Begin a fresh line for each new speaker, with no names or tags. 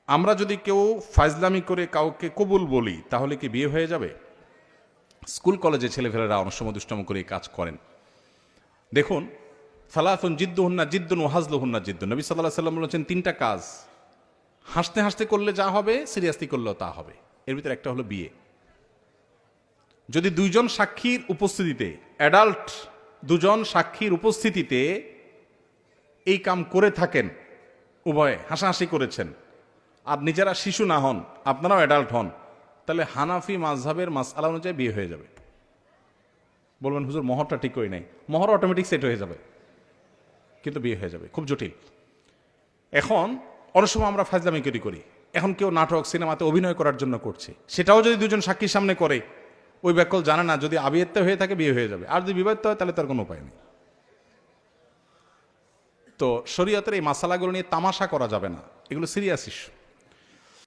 আমরা যদি কেউ ফাজলামি করে কাউকে কবুল বলি তাহলে কি বিয়ে হয়ে যাবে? স্কুল কলেজে ছেলেফেলেরা অনেক সময় দুষ্টম করে এই কাজ করেন। দেখুন, সালাতুন জিদ্দুহুন্না জিদ্দুন ওয়া হাজলুহুন্না জিদ্দুন, নবী সাল্লাল্লাহু আলাইহি ওয়াসাল্লাম বলেছেন তিনটা কাজ হাসতে হাসতে করলে যা হবে সিরিয়াসলি করলেও তা হবে। এর ভিতরে একটা হলো বিয়ে। যদি দুইজন সাক্ষীর উপস্থিতিতে, অ্যাডাল্ট দুজন সাক্ষীর উপস্থিতিতে এই কাম করে থাকেন, উভয়ে হাসাহাসি করেছেন, আর নিজেরা শিশু না হন, আপনারাও অ্যাডাল্ট হন, তাহলে হানাফি মাযহাবের মাসআলা অনুযায়ী বিয়ে হয়ে যাবে। বলবেন হুজুর মোহরটা ঠিক করি নাই, মোহর অটোমেটিক সেট হয়ে যাবে, কিন্তু বিয়ে হয়ে যাবে। খুব জটিল। এখন অনেক সময় আমরা ফাজলামি করি, এখন কেউ নাটক সিনেমাতে অভিনয় করার জন্য করছে, সেটাও যদি দুজন সাক্ষীর সামনে করে, ওই ব্যাকল জানে না, যদি আবিয়াত্তা হয়ে থাকে বিয়ে হয়ে যাবে, আর যদি বিবাহিত হয় তাহলে তার কোনো উপায় নেই। তো শরীয়তের এই মাসালাগুলো নিয়ে তামাশা করা যাবে না, এগুলো সিরিয়াস ইস্যু।